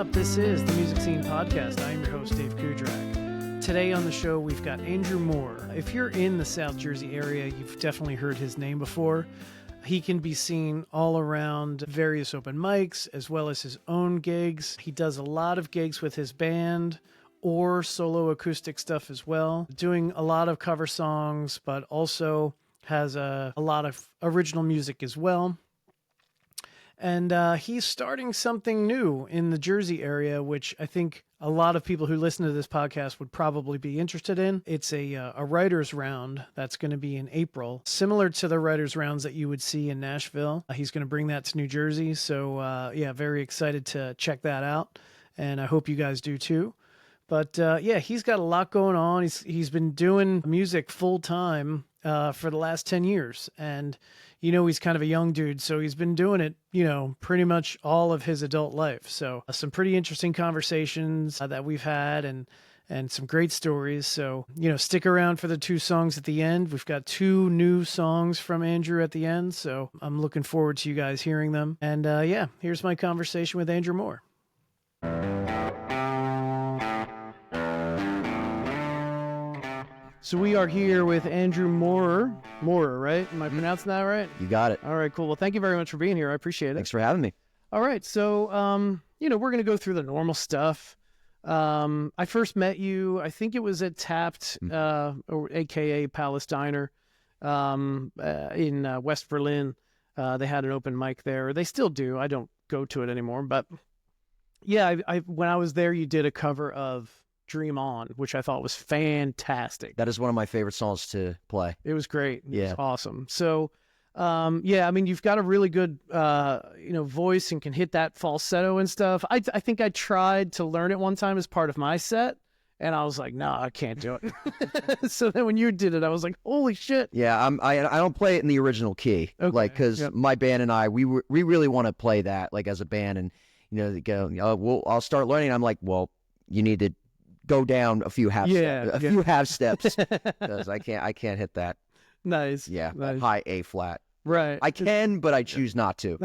up? This is the Music Scene Podcast. I am your host, Dave Cudrak. Today on the show, we've got Andrew Moore. If you're in the South Jersey area, you've definitely heard his name before. He can be seen all around various open mics, as well as his own gigs. He does a lot of gigs with his band or solo acoustic stuff as well, doing a lot of cover songs, but also has a lot of original music as well. And he's starting something new in the Jersey area, which I think a lot of people who listen to this podcast would probably be interested in. It's a writer's round that's going to be in April, similar to the writer's rounds that you would see in Nashville. He's going to bring that to New Jersey. So, very excited to check that out. And I hope you guys do too. But he's got a lot going on. He's been doing music full time for the last 10 years. And he's kind of a young dude, so he's been doing it, pretty much all of his adult life. So some pretty interesting conversations that we've had and some great stories. So, stick around for the two songs at the end. We've got two new songs from Andrew at the end. So I'm looking forward to you guys hearing them. And here's my conversation with Andrew Moore. So we are here with Andrew Moore, right? Am I pronouncing that right? You got it. All right, cool. Well, thank you very much for being here. I appreciate it. Thanks for having me. All right. So, we're going to go through the normal stuff. I first met you, I think it was at Tapped, or AKA Palace Diner, in West Berlin. They had an open mic there. They still do. I don't go to it anymore. But yeah, when I was there, you did a cover of Dream On, which I thought was fantastic. That is one of my favorite songs to play. It was great. It was awesome. So, you've got a really good, voice and can hit that falsetto and stuff. I think I tried to learn it one time as part of my set, and I was like, no, I can't do it. So then when you did it, I was like, holy shit. Yeah, I don't play it in the original key, because my band and I, we really want to play that as a band, and they go, I'll start learning. I'm like, well, you need to go down a few half steps, because I can't hit that. Nice. Yeah, nice. High A flat. Right. I can, but I choose not to.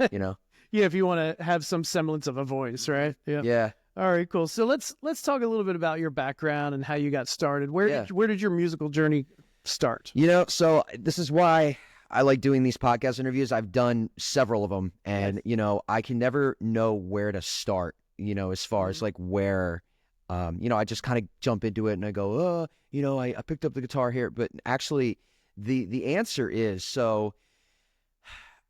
Yeah, if you want to have some semblance of a voice, right? Yeah. Yeah. All right, cool. So let's talk a little bit about your background and how you got started. Where did your musical journey start? So this is why I like doing these podcast interviews. I've done several of them, and I can never know where to start. As far as where. I just kind of jump into it and I go, I picked up the guitar here. But actually, the answer is, so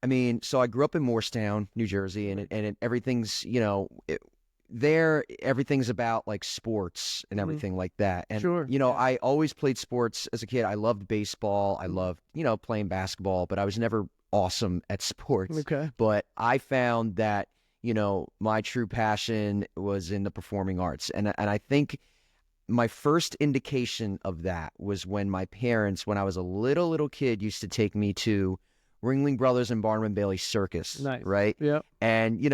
I grew up in Morristown, New Jersey, and everything's, everything's about sports and everything like that. And, sure. I always played sports as a kid. I loved baseball. I loved, playing basketball, but I was never awesome at sports. Okay. But I found that, my true passion was in the performing arts. And I think my first indication of that was when my parents, when I was a little kid, used to take me to Ringling Brothers and Barnum and Bailey Circus. Nice. Right? Yeah. And,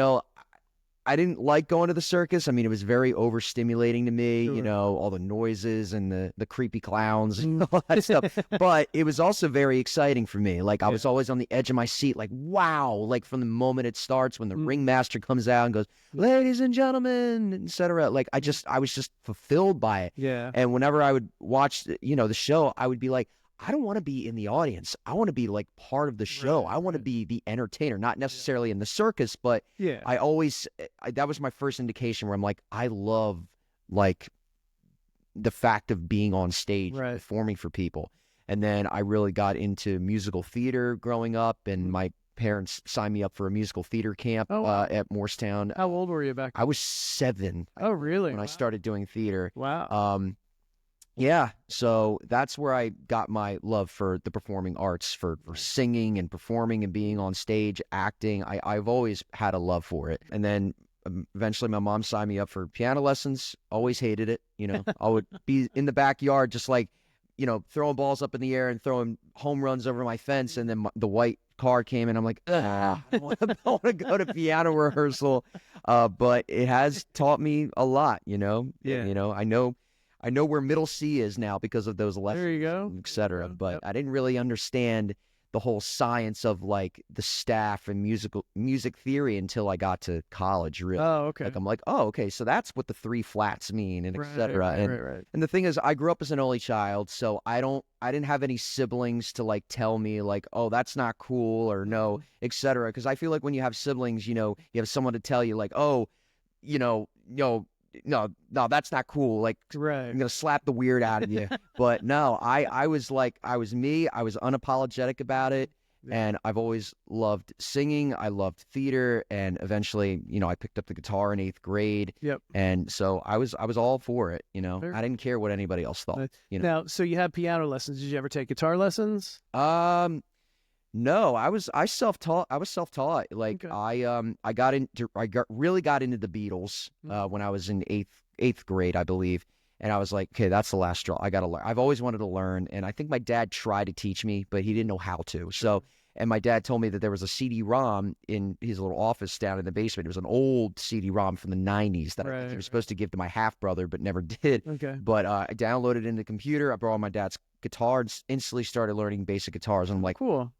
I didn't like going to the circus. It was very overstimulating to me, Sure. All the noises and the creepy clowns and all that stuff. But it was also very exciting for me. I was always on the edge of my seat, wow, from the moment it starts, when the ringmaster comes out and goes, ladies and gentlemen, etc. I was just fulfilled by it. Yeah. And whenever I would watch, the show, I would be like, I don't want to be in the audience. I want to be part of the show. Right, I want to be the entertainer, not necessarily in the circus, but I always, that was my first indication where I'm like, I love the fact of being on stage, performing for people. And then I really got into musical theater growing up, and my parents signed me up for a musical theater camp at Morristown. How old were you back then? I was 7. Oh, really? When I started doing theater. Wow. Yeah, so that's where I got my love for the performing arts, for singing and performing and being on stage, acting. I've always had a love for it. And then eventually my mom signed me up for piano lessons. Always hated it. I would be in the backyard just throwing balls up in the air and throwing home runs over my fence. And then the white car came and I'm like, I don't want to go to piano rehearsal. But it has taught me a lot, Yeah. I know where middle C is now because of those lessons, there you go, et cetera. But Yep. I didn't really understand the whole science of like the staff and music theory until I got to college, really. Oh, okay. Like I'm like, oh, okay, so that's what the three flats mean, and Right, etc. right. And the thing is, I grew up as an only child, so I didn't have any siblings to like tell me like, oh, that's not cool or no, etc. Because I feel like when you have siblings, you have someone to tell you like, oh, no, that's not cool. Like, Right. I'm gonna slap the weird out of you. But no, I was like, I was me. I was unapologetic about it, and I've always loved singing. I loved theater, and eventually, I picked up the guitar in 8th grade. Yep. And so I was all for it. Very I didn't care what anybody else thought. Now, so you had piano lessons. Did you ever take guitar lessons? No, I was self-taught. I was self-taught. Like, Okay. I really got into the Beatles when I was in eighth grade, I believe. And I was like, okay, that's the last straw. I got to learn. I've always wanted to learn. And I think my dad tried to teach me, but he didn't know how to. So, and my dad told me that there was a CD-ROM in his little office down in the basement. It was an old CD-ROM from the 90s that I think he was supposed to give to my half-brother, but never did. Okay. But I downloaded it in the computer. I borrowed my dad's guitar and instantly started learning basic guitars. And I'm like, cool.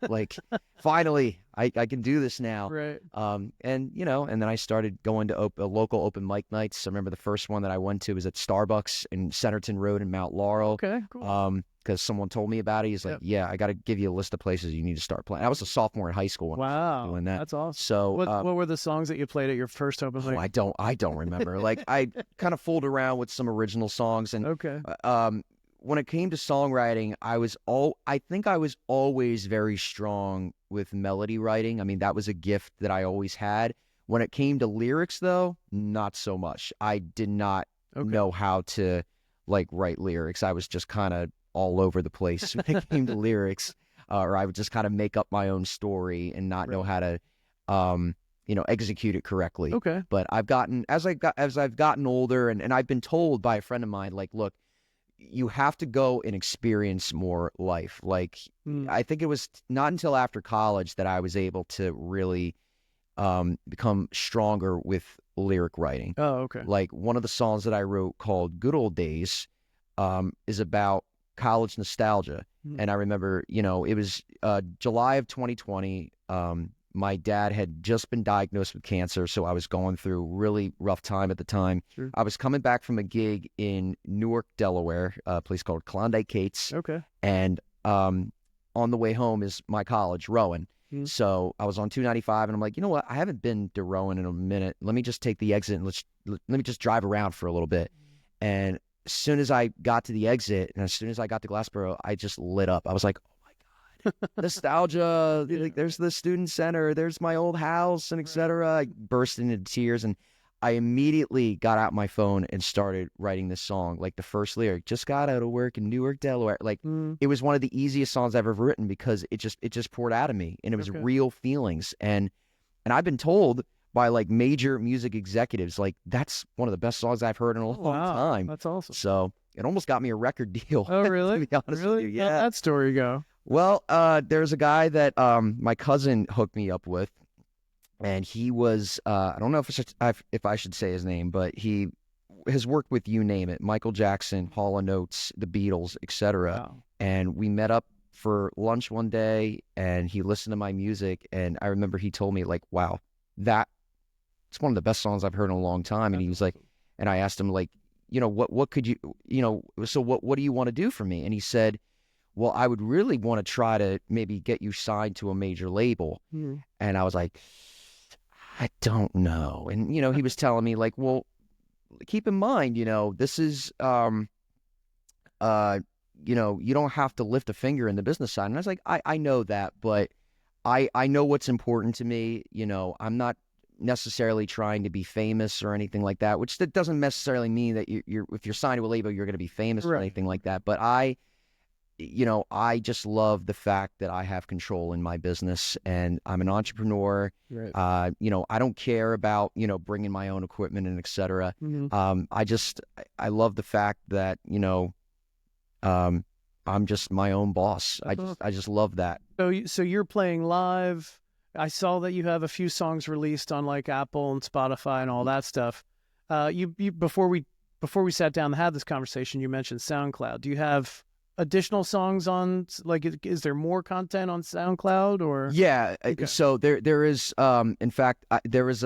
Like, finally, I can do this now. Right. And then I started going to local open mic nights. I remember the first one that I went to was at Starbucks in Centerton Road in Mount Laurel. Okay, cool. Because someone told me about it. He's like, yeah, I got to give you a list of places you need to start playing. I was a sophomore in high school when I was doing that. That's awesome. So what were the songs that you played at your first open mic? I don't remember. Like, I kind of fooled around with some original songs, and when it came to songwriting, I think I was always very strong with melody writing. I mean, that was a gift that I always had. When it came to lyrics, though, not so much. I did not know how to like write lyrics. I was just kind of all over the place when it came to lyrics, or I would just kind of make up my own story and not know how to, execute it correctly. Okay. But as I've gotten older, and I've been told by a friend of mine, like, look, you have to go and experience more life. Like, I think it was not until after college that I was able to really become stronger with lyric writing. Oh, okay. Like, one of the songs that I wrote called Good Old Days is about college nostalgia. And I remember, it was July of 2020. My dad had just been diagnosed with cancer, so I was going through a really rough time at the time. Sure. I was coming back from a gig in Newark, Delaware, a place called Klondike Kate's. Okay. And on the way home is my college, Rowan. So I was on 295, and I'm like, you know what? I haven't been to Rowan in a minute. Let me just take the exit and let me just drive around for a little bit. And as soon as I got to the exit, and as soon as I got to Glassboro, I just lit up. I was like, nostalgia, like, there's the student center, there's my old house, and etc. I burst into tears, and I immediately got out my phone and started writing this song. Like, the first lyric, just got out of work in Newark, Delaware. Like, it was one of the easiest songs I've ever written because it just poured out of me, and it was real feelings. And I've been told by like major music executives, like, that's one of the best songs I've heard in a long time. That's awesome. So it almost got me a record deal. Oh, really? To be honest with you. Yeah. How'd that story go? Well, there's a guy that my cousin hooked me up with, and he was I don't know if I should say his name, but he has worked with, you name it, Michael Jackson, Hall & Oates, the Beatles, etc. Wow. And we met up for lunch one day, and he listened to my music, and I remember he told me, like, wow, it's one of the best songs I've heard in a long time. And he was like, and I asked him, like, what could you, so what do you want to do for me? And he said, well, I would really want to try to maybe get you signed to a major label. And I was like, I don't know. And, he was telling me, like, well, keep in mind, this is, you don't have to lift a finger in the business side. And I was like, I know that, but I know what's important to me. I'm not necessarily trying to be famous or anything like that, which that doesn't necessarily mean that if you're signed to a label, you're going to be famous or anything like that. But I just love the fact that I have control in my business, and I'm an entrepreneur. Right. I don't care about, bringing my own equipment and et cetera. I love the fact that, I'm just my own boss. I just love that. So you're playing live. I saw that you have a few songs released on like Apple and Spotify and all that stuff. You before we sat down to have this conversation, you mentioned SoundCloud. Do you have additional songs on, like, is there more content on SoundCloud or? Yeah. Okay. So there is, in fact, there was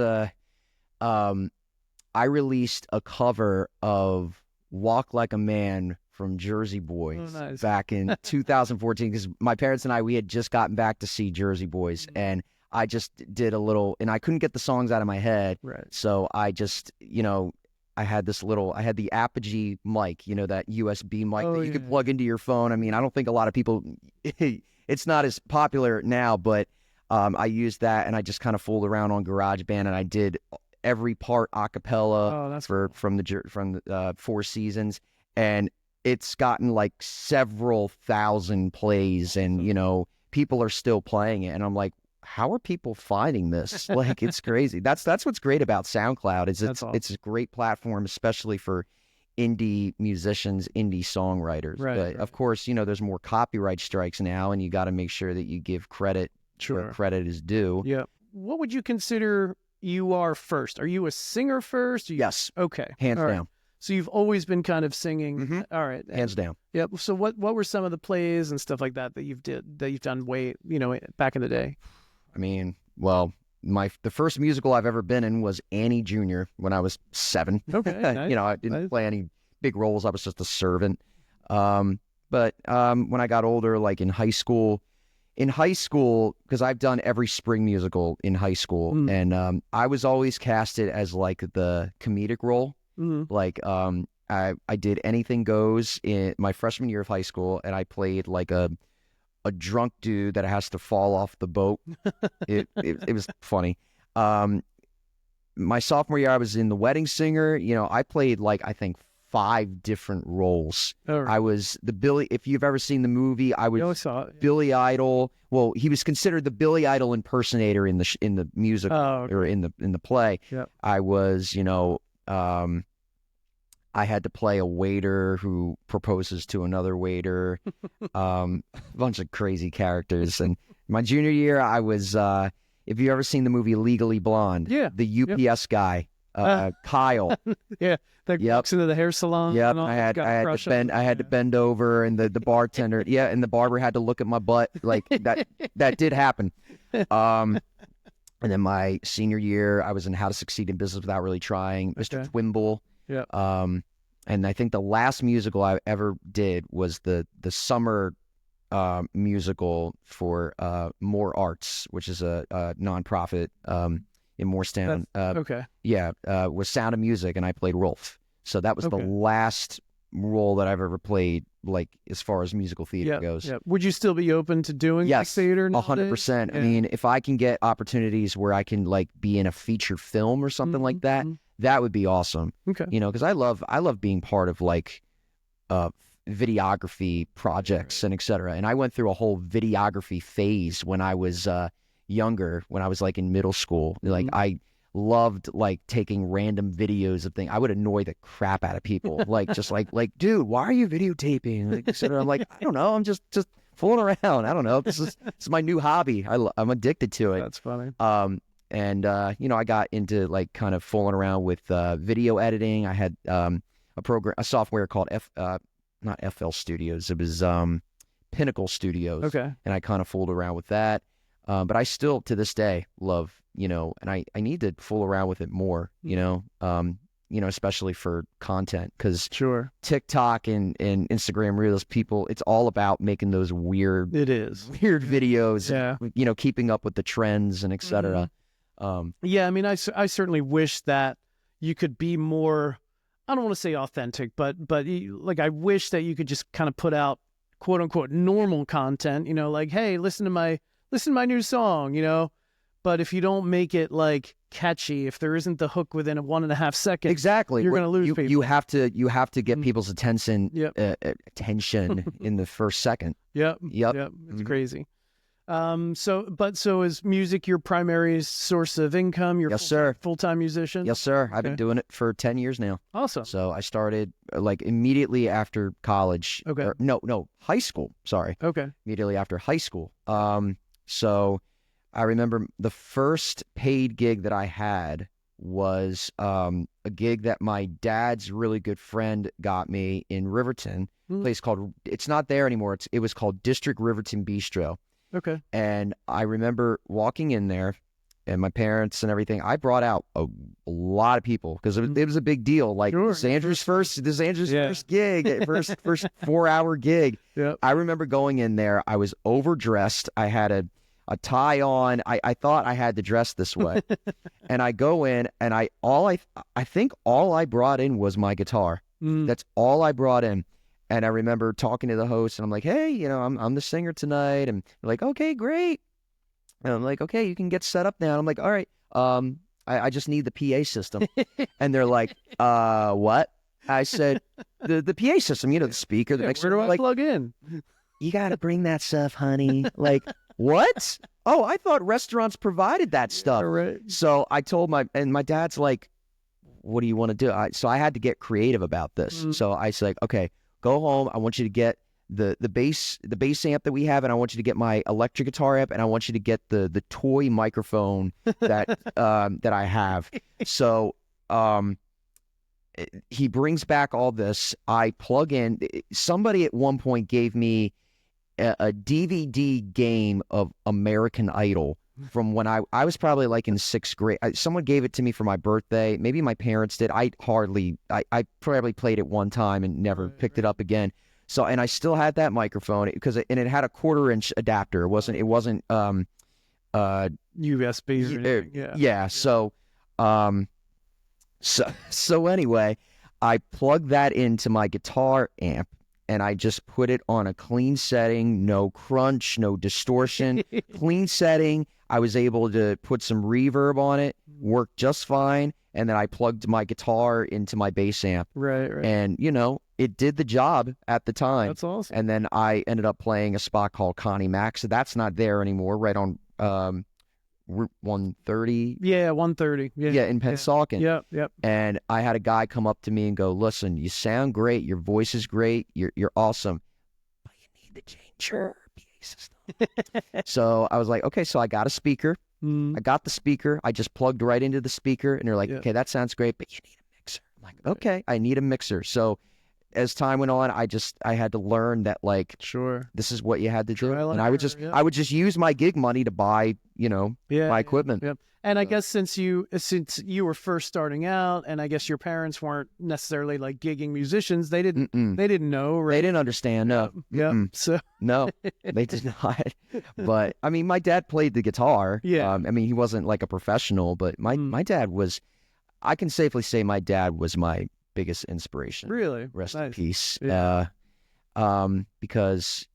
I released a cover of Walk Like a Man from Jersey Boys nice. back in 2014 because my parents and I, we had just gotten back to see Jersey Boys, and I just did a little, and I couldn't get the songs out of my head. Right. So I just, I had the Apogee mic, that USB mic that you could plug into your phone. I mean, I don't think a lot of people, it's not as popular now, but I used that, and I just kind of fooled around on GarageBand, and I did every part a cappella from the Four Seasons, and it's gotten like several thousand plays, and people are still playing it, and I'm like, how are people finding this? Like, it's crazy. That's what's great about SoundCloud is it's a great platform, especially for indie musicians, indie songwriters. But of course, there's more copyright strikes now, and you got to make sure that you give credit where credit is due. Yeah. What would you consider you are first? Are you a singer first? Yes. Okay. Hands down. So you've always been kind of singing. Mm-hmm. All right. Hands down. Yeah. So what were some of the plays and stuff like that you've done way, back in the day? I mean, well, the first musical I've ever been in was Annie Jr. when I was 7. Okay. Nice. I didn't play any big roles. I was just a servant. But when I got older, like in high school, because I've done every spring musical in high school, and I was always casted as like the comedic role. Like I did Anything Goes in my freshman year of high school, and I played like a drunk dude that has to fall off the boat. It was funny. My sophomore year, I was in The Wedding Singer. I played like, I think 5 different roles. Right. I was the Billy. If you've ever seen the movie, I was Billy Idol. Well, he was considered the Billy Idol impersonator in the musical or in the play. Yep. I was, I had to play a waiter who proposes to another waiter, a bunch of crazy characters. And my junior year, I was, if you've ever seen the movie Legally Blonde, the UPS guy, Kyle. Yeah, that walks into the hair salon. Yep, I had to bend over, and the bartender, and the barber had to look at my butt. Like that did happen. And then my senior year, I was in How to Succeed in Business Without Really Trying, Mr. Twimble. Yeah. And I think the last musical I ever did was the summer musical for More Arts, which is a nonprofit in Morristown. Was Sound of Music, and I played Rolf. So that was the last role that I've ever played, like as far as musical theater goes. Yeah. Would you still be open to doing theater nowadays? 100%. I mean, if I can get opportunities where I can like be in a feature film or something like that, that would be awesome. Okay. Because I love being part of like videography projects and et cetera. And I went through a whole videography phase when I was younger, when I was like in middle school. Like I loved like taking random videos of things. I would annoy the crap out of people. Like just like, dude, why are you videotaping? Like, et cetera. I'm like, I don't know. I'm just fooling around. I don't know. This is my new hobby. I'm addicted to it. That's funny. And I got into like kind of fooling around with video editing. I had a software called not FL Studios. It was Pinnacle Studios. Okay. And I kind of fooled around with that. But I still, to this day, love, and I need to fool around with it more, especially for content, because TikTok and Instagram Reels, it's all about making those weird videos, keeping up with the trends and et cetera. I mean, I certainly wish that you could be more, I don't want to say authentic, but like I wish that you could just kind of put out quote unquote normal content, like, hey, listen to my new song, but if you don't make it like catchy, if there isn't the hook within a 1.5 seconds, exactly, you're going to lose people. You have to get people's attention in the first second. Yep. It's crazy. So is music your primary source of income? You're full-time musician? Yes, sir. I've been doing it for 10 years now. Awesome. So I started like immediately after college. Okay. High school. Sorry. Okay. Immediately after high school. So I remember the first paid gig that I had was a gig that my dad's really good friend got me in Riverton. A place called, it's not there anymore. It was called District Riverton Bistro. Okay. And I remember walking in there, and my parents and everything. I brought out a lot of people because it was a big deal. Like this is Andrew's first gig, first 4-hour gig. Yep. I remember going in there. I was overdressed. I had a tie on. I thought I had to dress this way. And I go in, and I think all I brought in was my guitar. That's all I brought in. And I remember talking to the host, and I'm like, hey, I'm the singer tonight. And they're like, okay, great. And I'm like, okay, you can get set up now. And I'm like, all right, I just need the PA system. And they're like, what? I said, the PA system, the speaker, the mixer. Where do I plug in? You got to bring that stuff, honey. Like, what? Oh, I thought restaurants provided that stuff. Right. So I told my dad's like, what do you want to do? So I had to get creative about this. So I said, okay, go home. I want you to get the bass amp that we have, and I want you to get my electric guitar amp, and I want you to get the toy microphone that that I have. So he brings back all this. I plug in. Somebody at one point gave me a DVD game of American Idol from when I was probably like in 6th grade. Someone gave it to me for my birthday. Maybe my parents did. I probably played it one time and never picked it up again. So, and I still had that microphone because it had a 1/4-inch adapter. It wasn't USB or anything. Yeah. So anyway, I plugged that into my guitar amp, and I just put it on a clean setting, no crunch, no distortion, clean setting. I was able to put some reverb on it, worked just fine, and then I plugged my guitar into my bass amp. Right. And, it did the job at the time. That's awesome. And then I ended up playing a spot called Connie Mack, so that's not there anymore, right on Route 130. Yeah, 130. Yeah, in Pennsauken. Yep. And I had a guy come up to me and go, listen, you sound great. Your voice is great. You're awesome. But you need to change your PA system. So I was like, okay, so I got a speaker. I got the speaker. I just plugged right into the speaker. And they're like, okay, that sounds great, but you need a mixer. I'm like, okay, I need a mixer. So as time went on, I had to learn that, like, sure, this is what you had to do. and I would just use my gig money to buy, my equipment. Yeah. And I guess since you were first starting out, and I guess your parents weren't necessarily like gigging musicians, they didn't know, right? They didn't understand. No. Yeah. So no, they did not. But I mean, my dad played the guitar. Yeah. I mean, he wasn't like a professional, but my dad was. I can safely say my dad was my biggest inspiration. Really? Rest Nice. in peace. Yeah. Because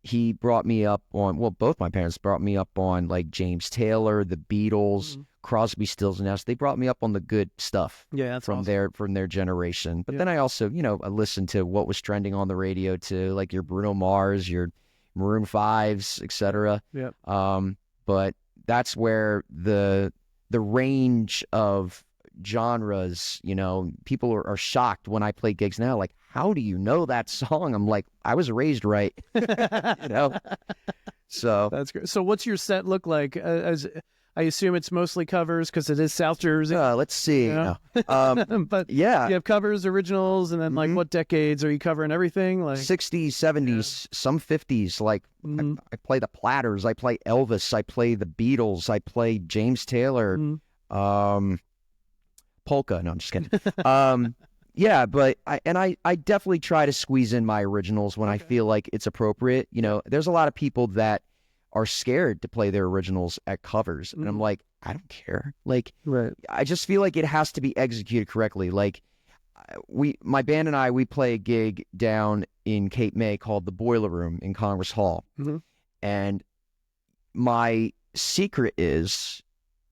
he brought me up on, both my parents brought me up on like James Taylor, the Beatles, Crosby, Stills and Nash. They brought me up on the good stuff. Yeah, that's from awesome. their generation. But then I also, I listened to what was trending on the radio too, like your Bruno Mars, your Maroon 5s, etc. Yeah. But that's where the range of genres, people are shocked when I play gigs now, like, how do you know that song? I'm like, I was raised right. So that's great. So what's your set look like? As I assume it's mostly covers because it is South Jersey. Let's see. But yeah, you have covers, originals, and then like what decades are you covering? Everything like 60s, 70s, some 50s. Like I play the Platters, I play Elvis, I play the Beatles, I play James Taylor. Polka. No, I'm just kidding. Yeah, but I definitely try to squeeze in my originals when I feel like it's appropriate. There's a lot of people that are scared to play their originals at covers, and I'm like, I don't care. Like, right. I just feel like it has to be executed correctly. Like, my band and I, we play a gig down in Cape May called the Boiler Room in Congress Hall, and my secret is.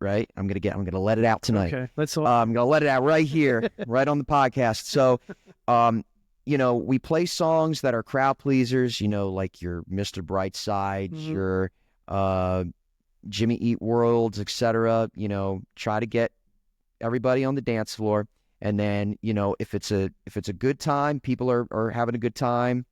Right, I'm gonna let it out tonight. Okay, let's. I'm gonna let it out right here, right on the podcast. So, we play songs that are crowd pleasers. Like your Mr. Brightside, your Jimmy Eat Worlds, etc. Try to get everybody on the dance floor, and then if it's a good time, people are having a good time.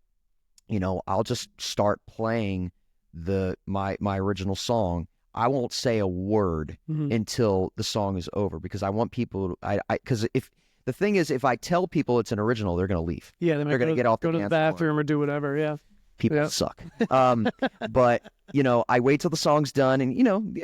I'll just start playing my original song. I won't say a word Mhm. until the song is over, because I want people to, because if the thing is, if I tell people it's an original, they're going to leave. Yeah, they might They're going to get off go to the dance floor. bathroom or do whatever. Yeah. People Yep. suck. But I wait till the song's done, and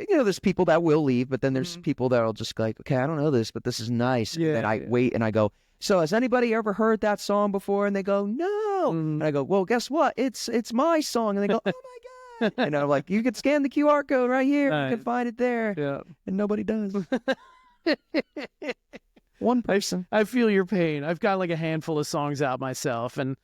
there's people that will leave, but then there's people that'll just like, okay, I don't know this, but this is nice. Yeah, And then I yeah. wait and I go, so has anybody ever heard that song before? And they go, no. And I go, well, guess what? It's my song. And they go, oh my God. And I'm like, you can scan the QR code right here. Nice. You can find it there. Yeah. And nobody does. One person. I feel your pain. I've got like a handful of songs out myself, and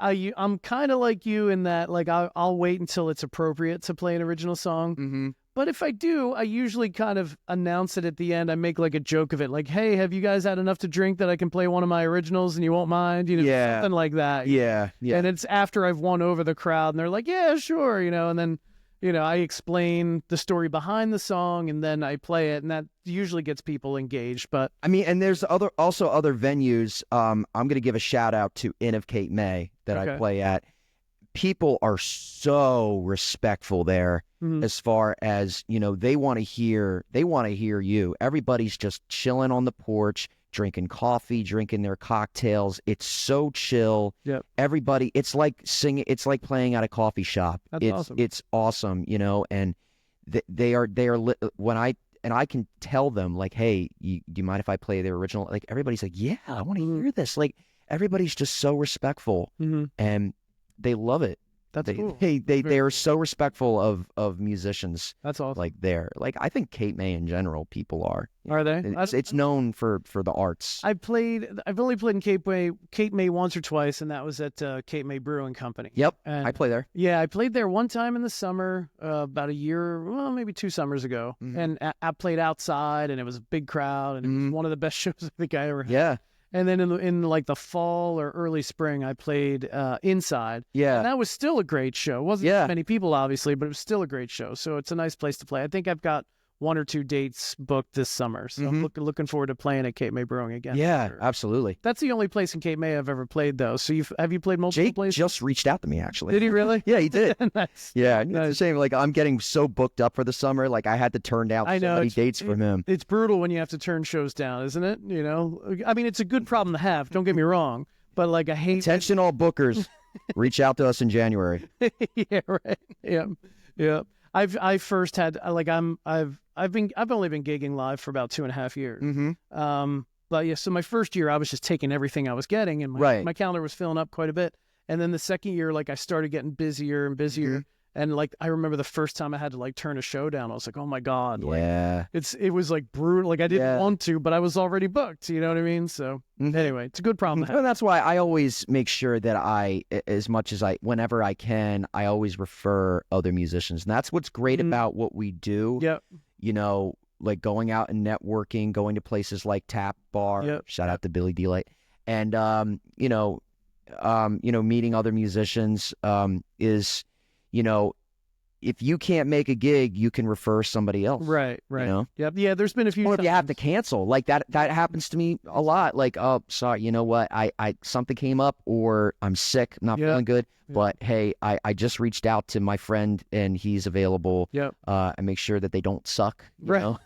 I'm kind of like you in that like I'll wait until it's appropriate to play an original song. Mm-hmm. But if I do, I usually kind of announce it at the end. I make like a joke of it, like, "Hey, have you guys had enough to drink that I can play one of my originals and you won't mind?" Yeah. Something like that. Yeah. Yeah. And it's after I've won over the crowd, and they're like, "Yeah, sure," and then. I explain the story behind the song, and then I play it, and that usually gets people engaged. But I mean, and there's also other venues. I'm going to give a shout out to Inn of Cape May that I play at. People are so respectful there, as far as, they want to hear you. Everybody's just chilling on the porch, drinking coffee, drinking their cocktails. It's so chill. Yep. Everybody, it's like singing. It's like playing at a coffee shop. That's awesome. It's awesome, and they are when I can tell them, like, hey, do you mind if I play the original? Like, everybody's like, yeah, I want to hear this. Like, everybody's just so respectful, and they love it. That's cool. They are so respectful of musicians. That's awesome. Like, I think Cape May in general, people are. Are they? It's known for the arts. I've only played in Cape May once or twice, and that was at Cape May Brewing Company. Yep, and I play there. Yeah, I played there one time in the summer, about a year, well, maybe 2 summers ago, and I played outside, and it was a big crowd, and it was one of the best shows I think I ever had. Yeah. And then in like the fall or early spring, I played inside. Yeah. And that was still a great show. It wasn't many people, obviously, but it was still a great show. So it's a nice place to play. I think I've got 1 or 2 dates booked this summer. So I'm looking forward to playing at Cape May Brewing again. Yeah, absolutely. That's the only place in Cape May I've ever played, though. So have you played multiple Jake places? just reached out to me, actually. Did he really? Yeah, he did. Nice. Yeah, Nice. it's a shame. Like, I'm getting so booked up for the summer. Like, I had to turn down so many dates from him. It's brutal when you have to turn shows down, isn't it? I mean, it's a good problem to have. Don't get me wrong. But like, I hate Attention, all bookers. Reach out to us in January. Yeah, right. Yeah. I first had like I've only been gigging live for about 2.5 years. But yeah, so my first year I was just taking everything I was getting, and my calendar was filling up quite a bit. And then the second year, like, I started getting busier and busier. And like, I remember the first time I had to like turn a show down, I was like, oh my God. Yeah. Like, it was like brutal. Like, I didn't want to, but I was already booked. You know what I mean? So anyway, it's a good problem to have. And that's why I always make sure that as much as whenever I can, I always refer other musicians. And that's what's great about what we do. Yep. Like going out and networking, going to places like Tap Bar, shout out to Billy D-Light, and, meeting other musicians, is, if you can't make a gig, you can refer somebody else. Right. Yep. Yeah, there's been a few Or if times. you have to cancel, like that happens to me a lot. Like, oh, sorry, you know what? I something came up, or I'm sick, not feeling good. But hey, I just reached out to my friend and he's available. Yep. And make sure that they don't suck. You know?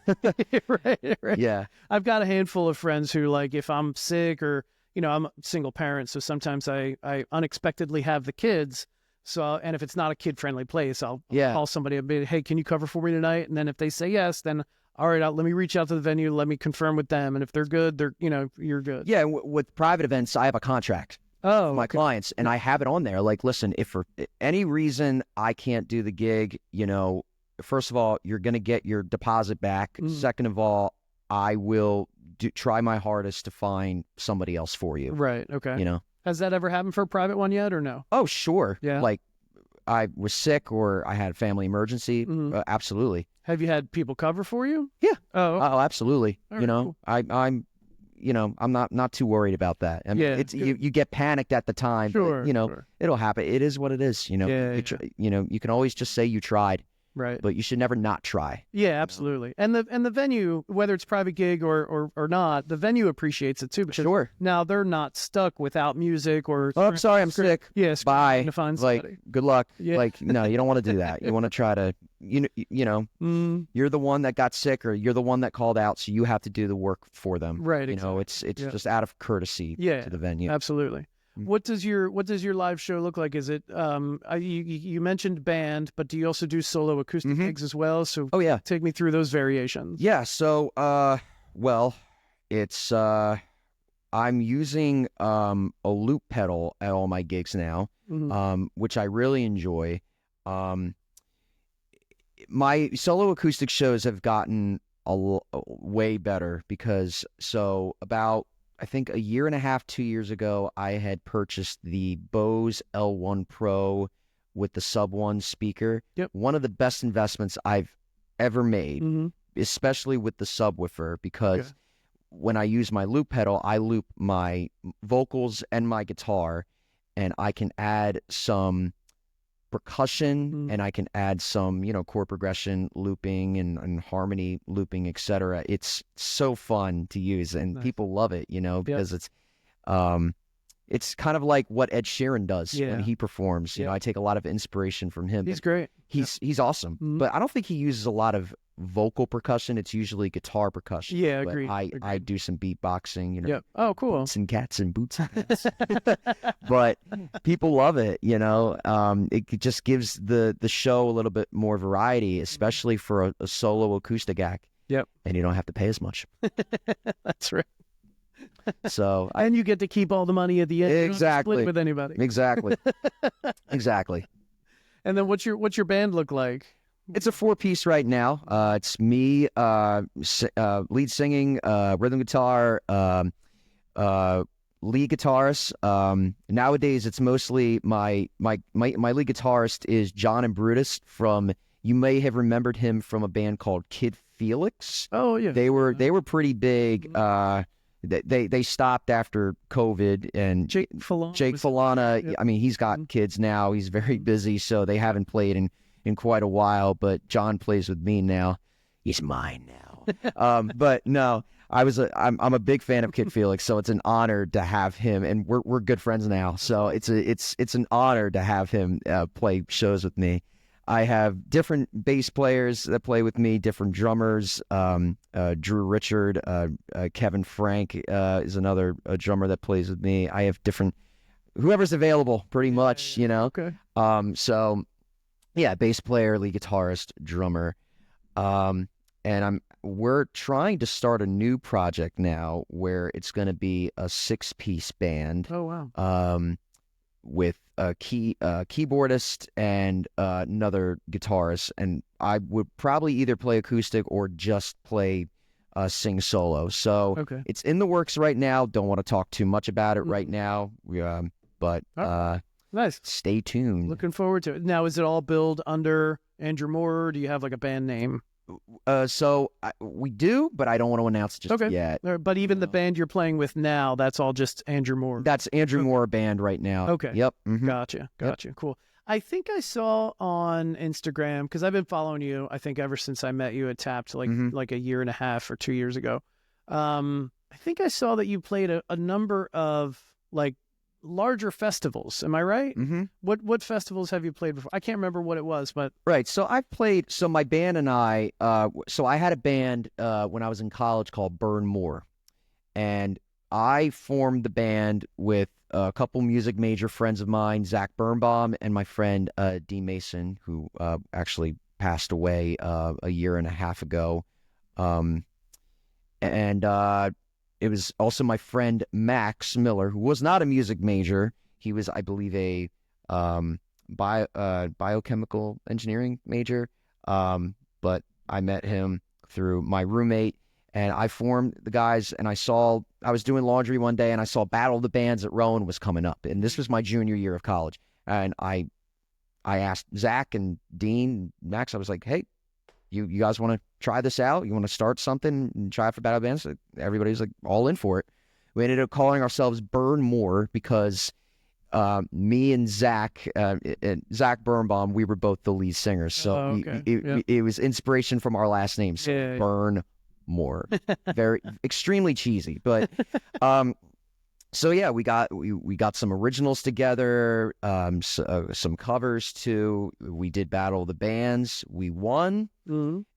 Right. Yeah. I've got a handful of friends who, like, if I'm sick or, I'm a single parent, so sometimes I unexpectedly have the kids. So, and if it's not a kid-friendly place, I'll call somebody and be, hey, can you cover for me tonight? And then if they say yes, then all right, let me reach out to the venue, let me confirm with them, and if they're good, you're good. Yeah, with private events, I have a contract. Oh, my clients, and I have it on there. Like, listen, if for any reason I can't do the gig, first of all, you're going to get your deposit back. Second of all, I will try my hardest to find somebody else for you. Right. Okay. Has that ever happened for a private one yet, or no? Oh, sure. Yeah. Like, I was sick or I had a family emergency. Absolutely. Have you had people cover for you? Yeah. Oh, okay. Oh, absolutely. Right, cool. I'm not too worried about that. I mean, you get panicked at the time. Sure. But, it'll happen. It is what it is. You can always just say you tried. Right. but you should never not try. Yeah, absolutely. And the venue, whether it's private gig or not, the venue appreciates it too, because Sure. now they're not stuck without music or Oh, I'm sorry, I'm sick. Yes. Bye. To find Like, somebody. good luck. Yeah. Like, no, you don't want to do that. You want to try to, you're the one that got sick, or you're the one that called out, so you have to do the work for them. Right. Exactly. It's just out of courtesy to the venue. Absolutely. What does your live show look like? Is it you mentioned band, but do you also do solo acoustic gigs as well? So take me through those variations. Yeah. So well, it's I'm using a loop pedal at all my gigs now, which I really enjoy. My solo acoustic shows have gotten way better because about I think a year and a half, 2 years ago, I had purchased the Bose L1 Pro with the Sub 1 speaker. Yep. One of the best investments I've ever made, especially with the subwoofer, because when I use my loop pedal, I loop my vocals and my guitar, and I can add some percussion and I can add some, chord progression looping and harmony looping, etc. It's so fun to use, and people love it, because it's kind of like what Ed Sheeran does when he performs. You know, I take a lot of inspiration from him. He's great. He's awesome, but I don't think he uses a lot of vocal percussion. It's usually guitar percussion. Yeah, but agreed. I do some beatboxing, Oh, cool. Boots and cats and boots and cats. But people love it, It just gives the show a little bit more variety, especially for a solo acoustic act. Yep. And you don't have to pay as much. That's right. So and you get to keep all the money at the end. Exactly. You don't have to split with anybody. Exactly. Exactly. And then what's your band look like? It's a 4-piece right now. It's me, lead singing, rhythm guitar, lead guitarist. Nowadays, it's mostly my lead guitarist is John and Brutus from. You may have remembered him from a band called Kid Felix. Oh yeah, they were pretty big. They stopped after COVID, and Jake Falana. I mean, he's got kids now. He's very busy, so they haven't played in quite a while. But John plays with me now. He's mine now. But no, I'm a big fan of Kid Felix, so it's an honor to have him, and we're good friends now. So it's an honor to have him play shows with me. I have different bass players that play with me, different drummers. Drew Richard, Kevin Frank is another drummer that plays with me. I have different, whoever's available, pretty much, Okay. So, yeah, bass player, lead guitarist, drummer, and we're trying to start a new project now where it's going to be a 6-piece band. Oh wow. With a keyboardist and another guitarist, and I would probably either play acoustic or just play sing solo. So it's in the works right now. Don't want to talk too much about it right now, but nice. Stay tuned. Looking forward to it. Now, is it all billed under Andrew Moore, or do you have like a band name? So we do, but I don't want to announce it just yet. But even the band you're playing with now, that's all just Andrew Moore. That's Andrew Moore band right now. Okay. Yep. Gotcha. Cool. I think I saw on Instagram, because I've been following you, I think ever since I met you at Tapped like a year and a half or 2 years ago. I think I saw that you played a number of like larger festivals. Am I right? What festivals have you played before? I can't remember what it was, but right. So I've played. So my band and I. So I had a band when I was in college called Burn More, and I formed the band with a couple music major friends of mine, Zach Birnbaum, and my friend D Mason, who actually passed away a year and a half ago, and it was also my friend Max Miller, who was not a music major. He was, I believe, a biochemical engineering major. But I met him through my roommate, and I formed the guys. And I was doing laundry one day, and I saw Battle of the Bands at Rowan was coming up, and this was my junior year of college. And I asked Zach and Dean, and Max. I was like, "Hey, you guys want to try this out? You want to start something and try it for Battle of Bands?" Everybody's like all in for it. We ended up calling ourselves Burn More because me and Zach, Zach Birnbaum, we were both the lead singers. So it was inspiration from our last names, Burn More. Very extremely cheesy, but so yeah, we got some originals together, some covers too. We did Battle of the Bands. We won,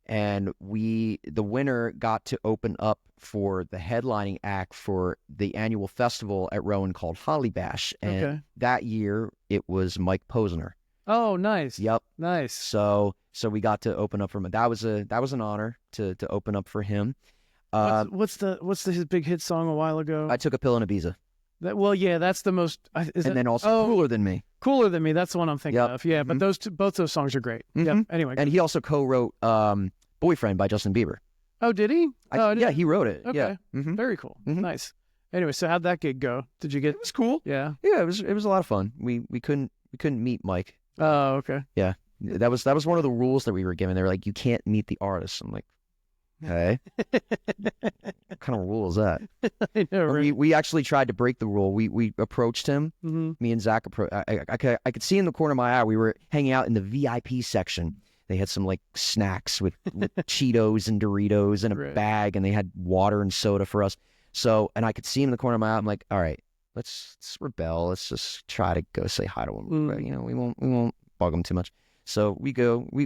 and the winner got to open up for the headlining act for the annual festival at Rowan called Holly Bash. And that year it was Mike Posner. Oh, nice. Yep. Nice. So we got to open up for him. That was an honor to open up for him. What's his big hit song a while ago? I Took a Pill in Ibiza. That's the most. Then also Cooler Than Me. Cooler Than Me. That's the one I'm thinking of. Yeah, but both those songs are great. Yep. Anyway, and he also co-wrote "Boyfriend" by Justin Bieber. Oh, did he? Yeah, he wrote it. Okay. Yeah. Very cool. Nice. Anyway, so how'd that gig go? Did you get? It was cool. Yeah. Yeah, it was a lot of fun. We couldn't meet Mike. Oh, okay. Yeah, that was one of the rules that we were given. They were like, you can't meet the artist. I'm like, hey, what kind of rule is that? I know, right? We actually tried to break the rule. We approached him. Me and Zach I could see in the corner of my eye. We were hanging out in the VIP section. They had some like snacks with Cheetos and Doritos in a bag, and they had water and soda for us. So, and I could see him in the corner of my eye. I'm like, all right, let's rebel. Let's just try to go say hi to him. But, we won't bug him too much. So we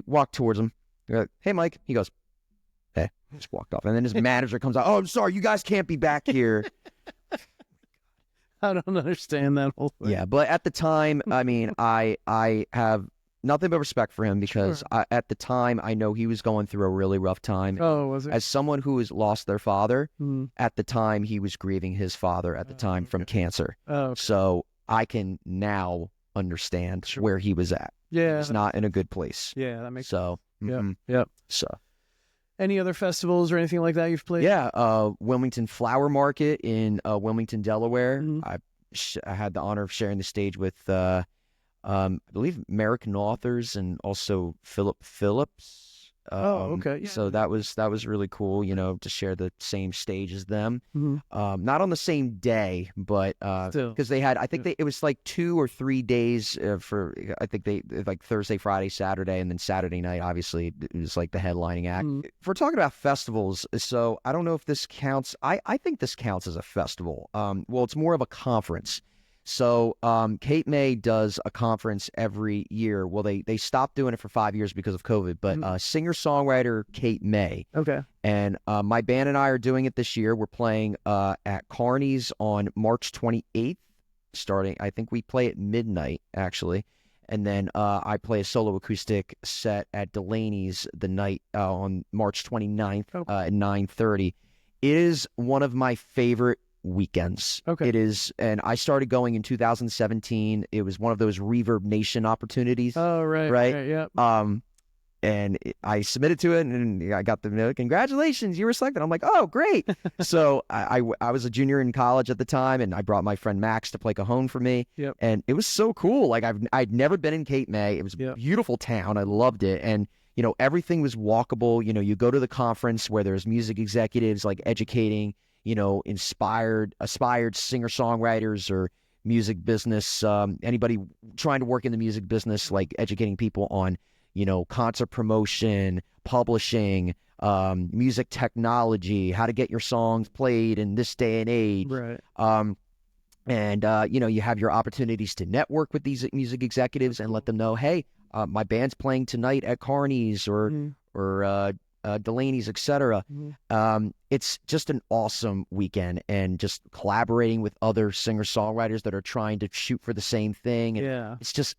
walk towards him. We're like, hey, Mike. He goes, hey. Just walked off. And then his manager comes out. Oh, I'm sorry. You guys can't be back here. I don't understand that whole thing. Yeah, but at the time, I mean, I have nothing but respect for him because at the time, I know he was going through a really rough time. Oh, was it? As someone who has lost their father, at the time, he was grieving his father at the time from cancer. Oh, okay. So I can now understand where he was at. Yeah. He's not in a good place. Yeah, that makes sense. So, yep. So. Any other festivals or anything like that you've played? Yeah, Wilmington Flower Market in Wilmington, Delaware. I had the honor of sharing the stage with, I believe, American authors and also Philip Phillips. Okay. Yeah. So that was really cool, to share the same stage as them. Not on the same day, but because they had, I think it was like 2 or 3 days for, I think they like Thursday, Friday, Saturday, and then Saturday night. Obviously, it was like the headlining act. If we're talking about festivals, so I don't know if this counts. I think this counts as a festival. Well, it's more of a conference. So Cape May does a conference every year. Well, they stopped doing it for 5 years because of COVID, but singer-songwriter Cape May. Okay. And my band and I are doing it this year. We're playing at Carney's on March 28th, starting. I think we play at midnight, actually. And then I play a solo acoustic set at Delaney's the night on March 29th at 9:30. It is one of my favorite weekends. Okay. It is, and I started going in 2017. It was one of those Reverb Nation opportunities. Oh, right. Yeah. And I submitted to it, and I got the note, congratulations, you were selected. I'm like, oh, great. So I was a junior in college at the time, and I brought my friend Max to play cajon for me. Yep. And it was so cool. Like I'd never been in Cape May. It was a beautiful town. I loved it. And everything was walkable. You go to the conference where there's music executives like educating aspired singer-songwriters or music business, anybody trying to work in the music business, like educating people on, concert promotion, publishing, music technology, how to get your songs played in this day and age. Right. And you have your opportunities to network with these music executives and let them know, hey, my band's playing tonight at Carney's or Delaney's, etc. It's just an awesome weekend, and just collaborating with other singer-songwriters that are trying to shoot for the same thing. And it's just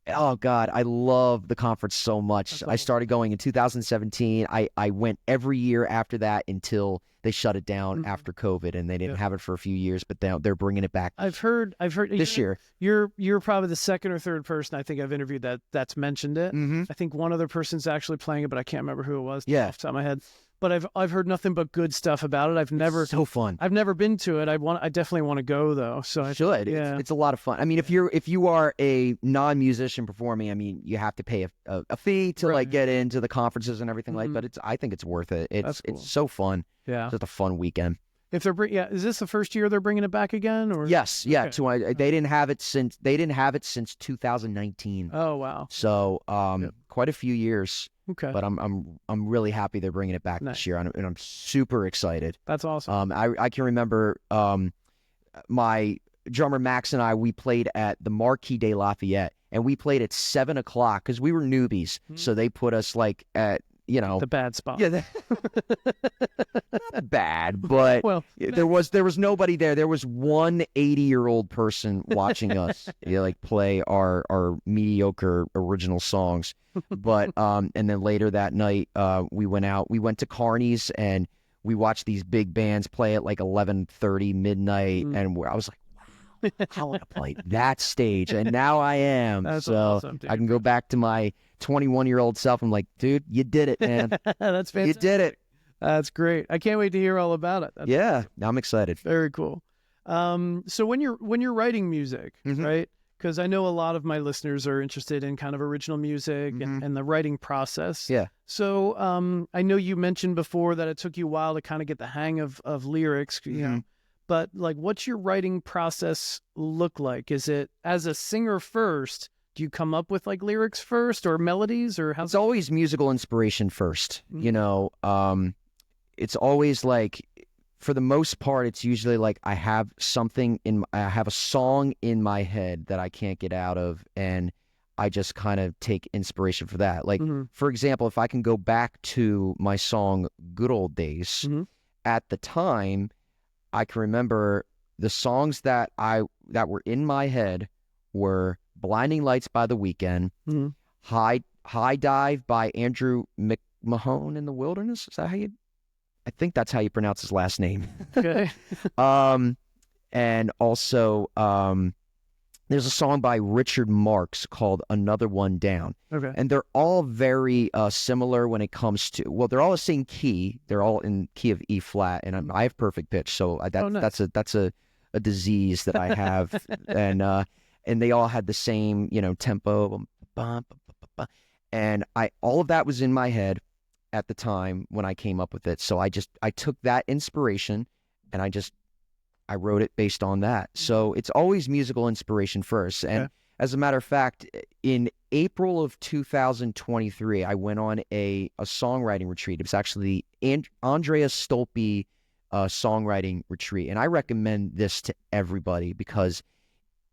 oh God, I love the conference so much. I started going in 2017. I went every year after that until they shut it down after COVID, and they didn't have it for a few years, but they're bringing it back. I've heard this year. You're probably the second or third person I think I've interviewed that's mentioned it. I think one other person's actually playing it, but I can't remember who it was. Yeah, off the top of my head. But I've heard nothing but good stuff about it. It's so fun. I've never been to it. I definitely want to go though. So I should. Yeah. It's a lot of fun. I mean, if you are a non-musician performing, I mean, you have to pay a fee to like get into the conferences and everything like. But I think it's worth it. It's cool. It's so fun. Yeah, just a fun weekend. If they're is this the first year they're bringing it back again, or? Yes, yeah. Okay. So they didn't have it since 2019. Oh wow. So Yep. quite a few years. Okay. But I'm really happy they're bringing it back Nice. this year, and I'm super excited. That's awesome. I can remember my drummer Max and we played at the Marquis de Lafayette, and we played at 7:00 because we were newbies. So they put us like at the bad spot. Yeah, not bad, but well, there was nobody there. There was one 80-year-old person watching us like play our mediocre original songs. But and then later that night, we went to Carney's, and we watched these big bands play at like 11:30 midnight, and I was like, wow, I want to play that stage, and now I am. That's so awesome, dude. I can go back to my 21-year-old self. I'm like, dude, you did it, man. That's fantastic. You did it. That's great. I can't wait to hear all about it. Yeah, I'm excited. Very cool. So when you're writing music, right? Because I know a lot of my listeners are interested in kind of original music and the writing process. Yeah. So I know you mentioned before that it took you a while to kind of get the hang of lyrics, you know. But like, what's your writing process look like? Is it as a singer first? Do you come up with like lyrics first or melodies, or how's It's always musical inspiration first. You know, it's always like, for the most part, it's usually like I have a song in my head that I can't get out of, and I just kind of take inspiration for that. Like, for example, if I can go back to my song "Good Old Days," at the time, I can remember the songs that were in my head were "Blinding Lights" by The Weeknd, High Dive by Andrew McMahon in the Wilderness. Is that how you? I think that's how you pronounce his last name. Okay. And also, there's a song by Richard Marx called "Another One Down." Okay. And they're all very similar when it comes to, well, they're all the same key. They're all in key of E flat, and I have perfect pitch, so nice. that's a disease that I have, and they all had the same tempo, and all of that was in my head at the time when I came up with it. So I took that inspiration, and I wrote it based on that. So it's always musical inspiration first. And as a matter of fact, in April of 2023, I went on a songwriting retreat. It was actually the Andrea Stolpe songwriting retreat. And I recommend this to everybody because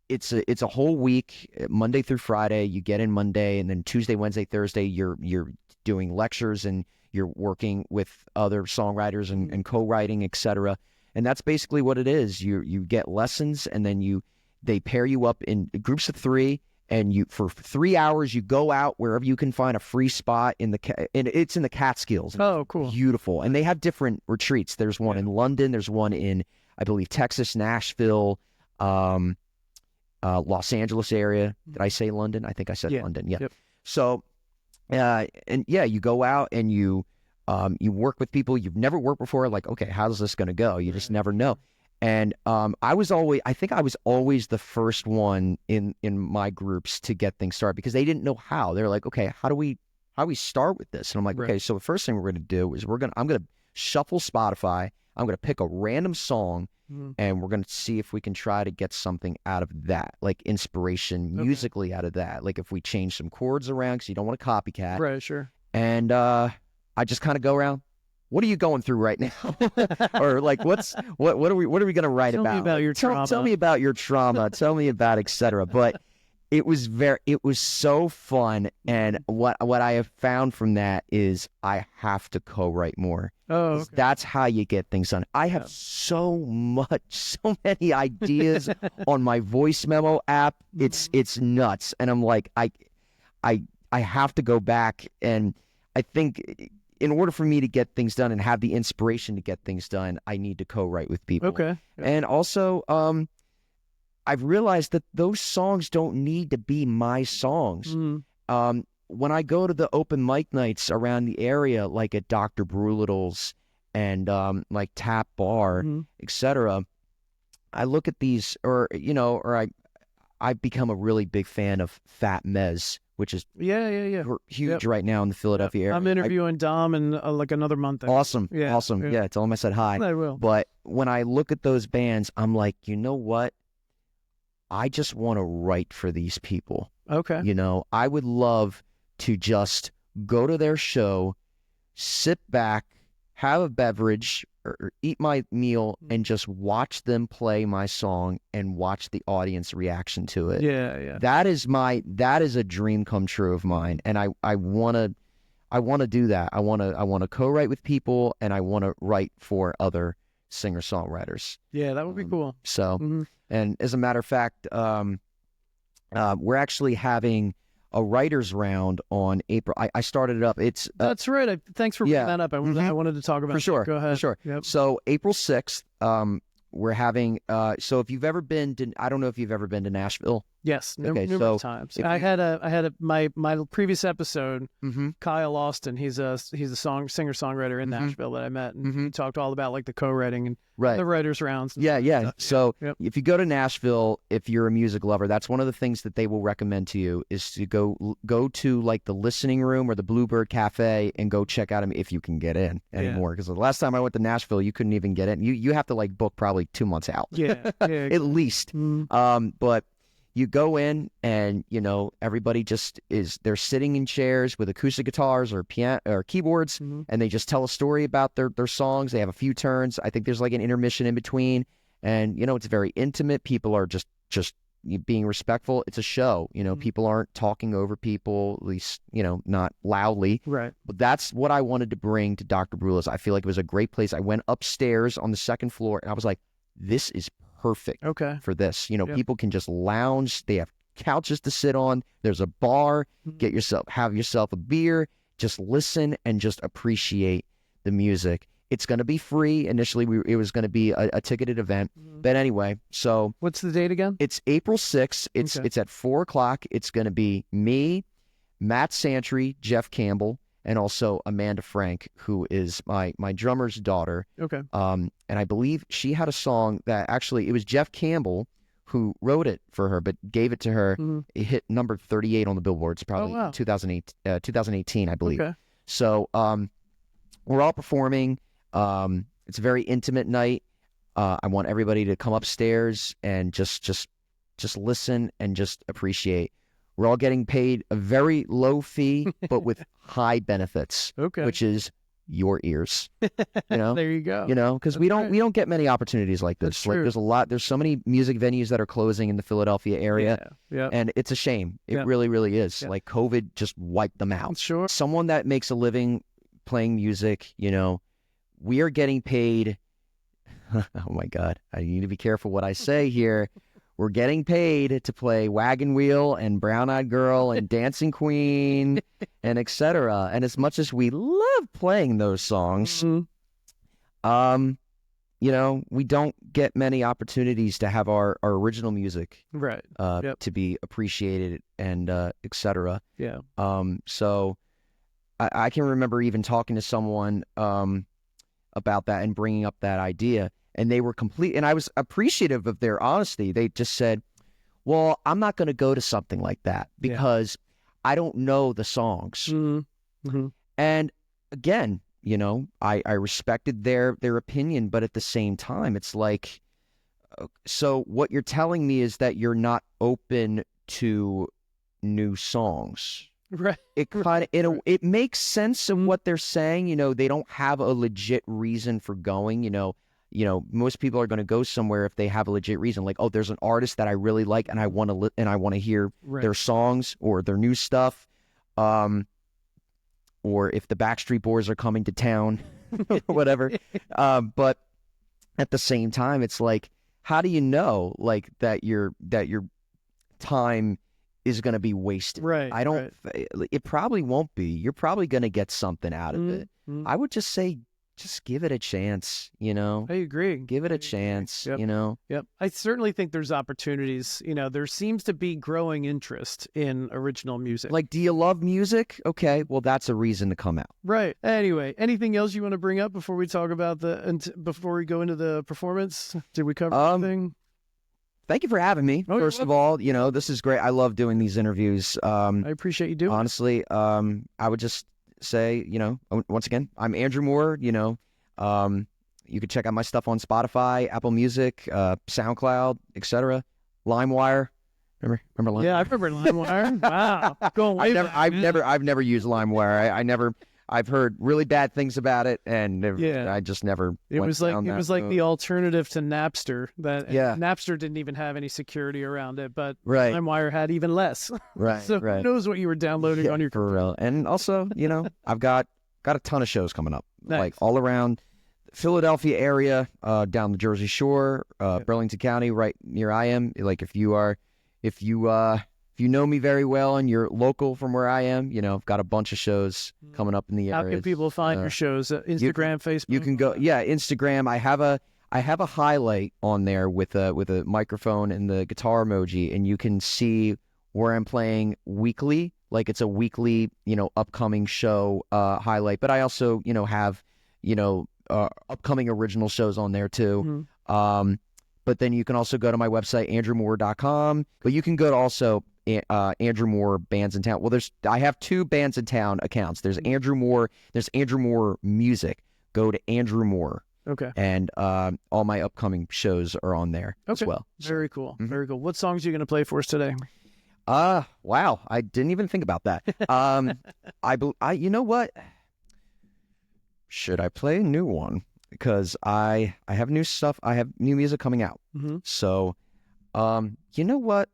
it's a whole week, Monday through Friday. You get in Monday, and then Tuesday, Wednesday, Thursday, you're doing lectures, and you're working with other songwriters and co-writing, etc. And that's basically what it is. You get lessons, and then they pair you up in groups of 3, and for 3 hours you go out wherever you can find a free spot and it's in the Catskills. Oh, cool. Beautiful. And they have different retreats. There's one in London. There's one in, I believe, Texas, Nashville, Los Angeles area. Did I say London? I think I said London. Yeah. Yep. So, you go out and you work with people you've never worked before. Like, okay, how's this going to go? You just never know. And I think I was always the first one in my groups to get things started because they didn't know how. They're like, okay, how do we start with this? And I'm like, okay, so the first thing we're going to do is I'm going to shuffle Spotify. I'm going to pick a random song, and we're going to see if we can try to get something out of that, like inspiration musically out of that. Like if we change some chords around, because you don't want to copycat. Right, sure. And I just kind of go around. What are you going through right now? Or like, what are we going to write about? Tell me about your trauma. Tell me about your trauma. Tell me about etc. But it was so fun. And what I have found from that is I have to co-write more. Oh, okay. That's how you get things done. I have so many ideas on my voice memo app. It's nuts. And I'm like, I have to go back, and I think in order for me to get things done and have the inspiration to get things done, I need to co-write with people. Okay. And also, I've realized that those songs don't need to be my songs. When I go to the open mic nights around the area, like at Dr. Brulittle's and like Tap Bar, etc., I look at these, I've become a really big fan of Fat Mez, which is Yeah. huge right now in the Philadelphia area. I'm interviewing Dom in like another month. Awesome. Yeah. Awesome. Yeah. Tell him I said hi. I will. But when I look at those bands, I'm like, you know what? I just want to write for these people. Okay. You know, I would love to just go to their show, sit back, have a beverage, or eat my meal, and just watch them play my song and watch the audience reaction to it. Yeah. That is a dream come true of mine, and I want to do that. I want to co-write with people, and I want to write for other singer-songwriters. Yeah, that would be cool. So, and as a matter of fact, we're actually having a writers round on April. I started it up. It's that's right. Thanks for bringing that up. I wanted to talk about for sure. Go ahead. For sure. Yep. So April 6th, we're having. So if you've ever been to, I don't know if you've ever been to Nashville. Yes, Okay, numerous times. I had my previous episode. Kyle Austin, he's a singer songwriter in Nashville that I met, and he talked all about like the co-writing and the writers rounds. Yeah. So if you go to Nashville, if you're a music lover, that's one of the things that they will recommend to you is to go to like the listening room or the Bluebird Cafe and go check out them if you can get in anymore. Because the last time I went to Nashville, you couldn't even get in. You have to like book probably 2 months out. Yeah. At least. But you go in and, you know, everybody they're sitting in chairs with acoustic guitars or piano or keyboards, and they just tell a story about their songs. They have a few turns. I think there's like an intermission in between, and, you know, it's very intimate. People are just being respectful. It's a show, you know, people aren't talking over people, at least, you know, not loudly. Right. But that's what I wanted to bring to Dr. Brula's. I feel like it was a great place. I went upstairs on the second floor and I was like, this is perfect for this. You know, people can just lounge. They have couches to sit on. There's a bar. Have yourself a beer. Just listen and just appreciate the music. It's going to be free. Initially, it was going to be a ticketed event. But anyway, so what's the date again? It's April 6th. It's at 4:00. It's going to be me, Matt Santry, Jeff Campbell, and also Amanda Frank, who is my drummer's daughter. Okay. And I believe she had a song that actually, it was Jeff Campbell who wrote it for her, but gave it to her. It hit number 38 on the billboards, probably 2018, I believe. Okay. So we're all performing. It's a very intimate night. I want everybody to come upstairs and just listen and just appreciate. We're all getting paid a very low fee, but with high benefits. Okay. Which is your ears. You know? There you go. You know, because we don't get many opportunities like this. That's like true. there's so many music venues that are closing in the Philadelphia area. Yeah. And it's a shame. It really, really is. Yeah. Like COVID just wiped them out. Sure. Someone that makes a living playing music, you know, we are getting paid. Oh my God. I need to be careful what I say here. We're getting paid to play Wagon Wheel and Brown Eyed Girl and Dancing Queen and etc. And as much as we love playing those songs, you know, we don't get many opportunities to have our original music to be appreciated and etc. Yeah. So I can remember even talking to someone about that and bringing up that idea. And they were and I was appreciative of their honesty. They just said, well, I'm not going to go to something like that because I don't know the songs. And again, you know, I respected their opinion, but at the same time, it's like, so what you're telling me is that you're not open to new songs. Right. It kind of, it makes sense of what they're saying. You know, they don't have a legit reason for going, you know, most people are going to go somewhere if they have a legit reason. Like, oh, there's an artist that I really like, and I want to hear their songs or their new stuff. Or if the Backstreet Boys are coming to town, or whatever. But at the same time, it's like, how do you know, like, that your time is going to be wasted? Right. It probably won't be. You're probably going to get something out of it. I would just say, just give it a chance, you know? I agree. Give it a chance, you know? Yep. I certainly think there's opportunities. You know, there seems to be growing interest in original music. Like, do you love music? Okay, well, that's a reason to come out. Right. Anyway, anything else you want to bring up before we talk about before we go into the performance? Did we cover everything? thank you for having me. Oh, First of all, this is great. I love doing these interviews. I appreciate you doing it. Honestly, I would just say, once again, I'm Andrew Moore. You can check out my stuff on Spotify, Apple Music, SoundCloud, etc. LimeWire. Remember LimeWire? Yeah, I remember LimeWire. Wow, going way back. I've never used LimeWire. I've heard really bad things about it, and I just never. It was like the alternative to Napster. Napster didn't even have any security around it, but LimeWire had even less. Right. So who knows what you were downloading on your for real? And also, I've got a ton of shows coming up, nice. Like all around Philadelphia area, down the Jersey Shore, Burlington County, right near I am. Like if you know me very well and you're local from where I am, I've got a bunch of shows coming up in the area. How can people find your shows? Instagram, Facebook? You can go, Instagram. I have a highlight on there with a microphone and the guitar emoji, and you can see where I'm playing weekly. Like it's a weekly, upcoming show highlight. But I also, have, upcoming original shows on there too. Mm-hmm. But then you can also go to my website, andrewmoore.com. But you can go to also Andrew Moore Bands in Town. Well, I have 2 Bands in Town accounts. There's Andrew Moore. There's Andrew Moore Music. Go to Andrew Moore. Okay. And all my upcoming shows are on there as well. Very cool. Mm-hmm. Very cool. What songs are you going to play for us today? Wow. I didn't even think about that. You know what? Should I play a new one? Because I have new stuff. I have new music coming out. Mm-hmm. So, you know what?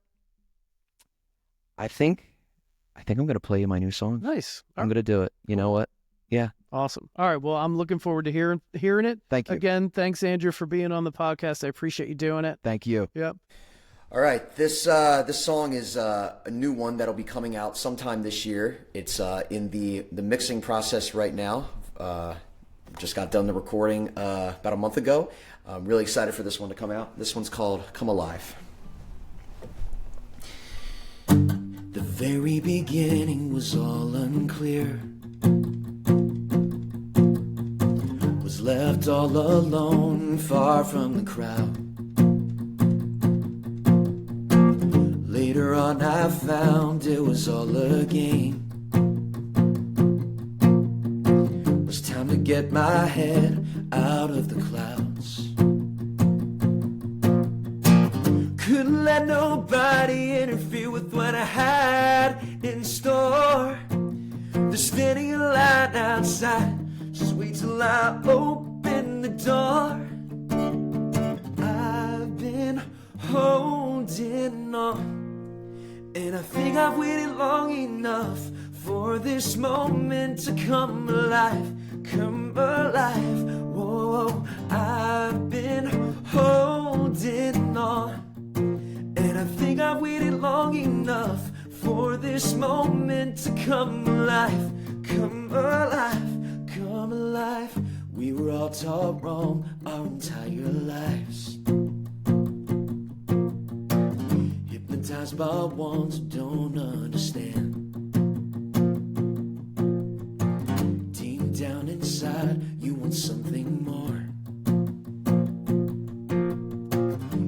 I think I'm going to play you my new song. Nice. I'm going to do it. You know what? Yeah. Awesome. All right. Well, I'm looking forward to hearing it. Thank you. Again, thanks, Andrew, for being on the podcast. I appreciate you doing it. Thank you. Yep. All right. This song is a new one that'll be coming out sometime this year. It's in the mixing process right now. Just got done the recording about a month ago. I'm really excited for this one to come out. This one's called Come Alive. The very beginning was all unclear. Was left all alone, far from the crowd. Later on I found it was all a game. Time to get my head out of the clouds. Couldn't let nobody interfere with what I had in store. They're standing in line outside. Just wait till I open the door. I've been holding on, and I think I've waited long enough for this moment to come alive. Come alive, whoa, I've been holding on, and I think I've waited long enough for this moment to come alive. Come alive, come alive. We were all taught wrong our entire lives. Hypnotized by ones who don't understand. Down inside, you want something more.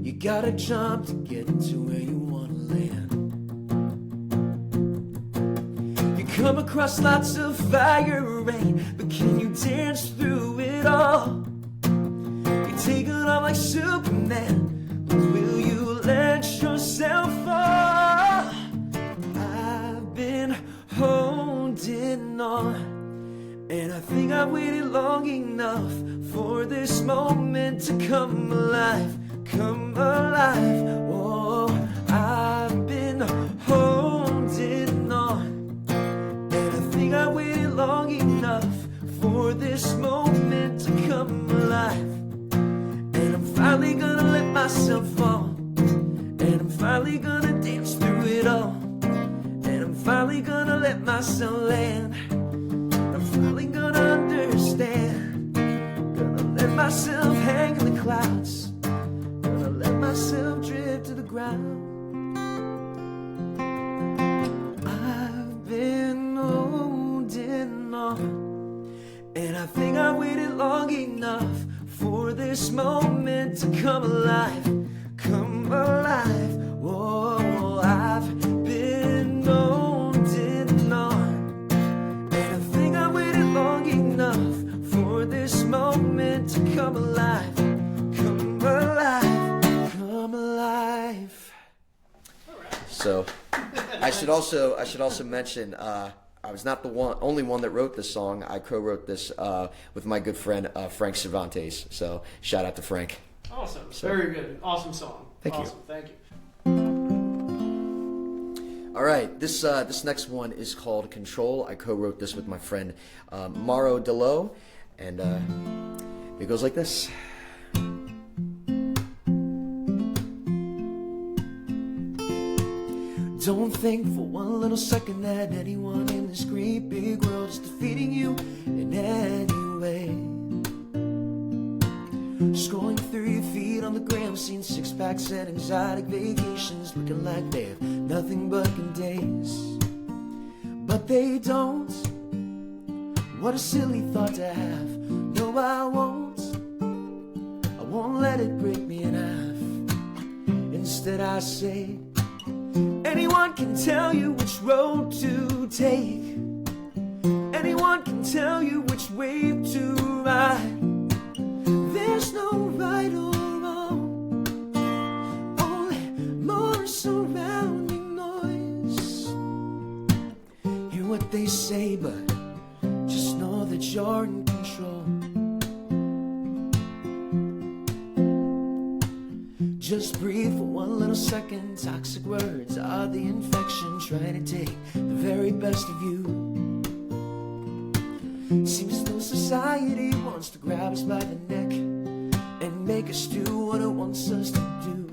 You gotta jump to get into where you wanna land. You come across lots of fire and rain, but can you dance through it all? You take it on like Superman, but will you let yourself fall? I've been holding on, and I think I've waited long enough for this moment to come alive. Come alive. Whoa, I've been holding on, and I think I waited long enough for this moment to come alive. And I'm finally gonna let myself fall, and I'm finally gonna dance through it all, and I'm finally gonna let myself land. Finally gonna understand. Gonna let myself hang in the clouds. Gonna let myself drift to the ground. I've been holding on, and I think I waited long enough for this moment to come alive. Come alive. I should also mention I was not the only one that wrote this song. I co-wrote this with my good friend Frank Cervantes. So shout out to Frank. Awesome. Very good. Awesome song. Thank you. Thank you. All right, this next one is called Control. I co-wrote this with my friend Mauro Delo, and it goes like this. Don't think for one little second that anyone in this great big world is defeating you in any way. Scrolling through your feed on the gram, seeing six-packs and exotic vacations, looking like they have nothing but good days. But they don't. What a silly thought to have. No, I won't let it break me in half. Instead I say, anyone can tell you which road to take. Anyone can tell you which wave to ride. There's no right or wrong, only more surrounding noise. Hear what they say, but just know that you're in control. Just breathe for one little second. Toxic words are the infection, trying to take the very best of you. Seems as though society wants to grab us by the neck and make us do what it wants us to do.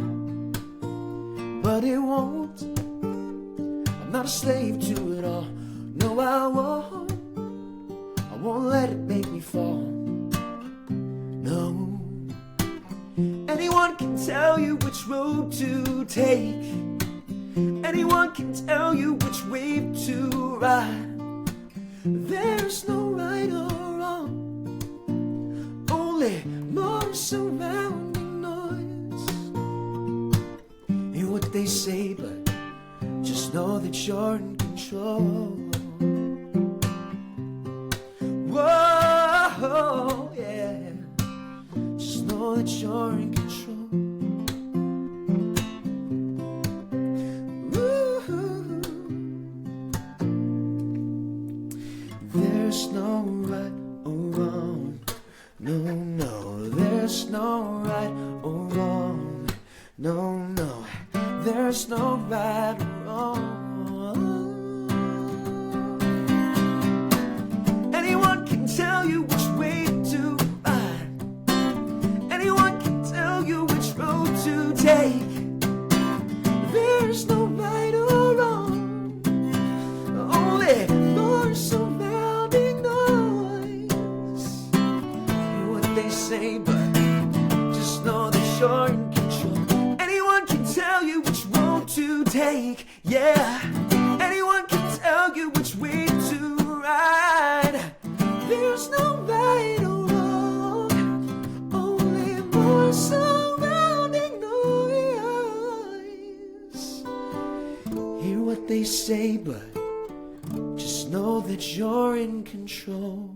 But it won't. I'm not a slave to it all. No, I won't let it make me fall. No. Anyone can tell you which road to take. Anyone can tell you which wave to ride. There's no right or wrong, only more surrounding noise. Hear what they say, but just know that you're in control. Whoa, yeah. Just know that you're in control. There's no right or wrong. No, no, there's no right or wrong. No, no, there's no right or wrong. Anyone can tell you which way to ride. Anyone can tell you which road to take. There's no right or wrong, only more surrounding noise. Hear what they say, but just know that you're in control. Anyone can tell you which road to take, yeah. Anyone can tell you which way to ride. There's no right or wrong, only more surrounding noise. Hear what they say, but just know that you're in control.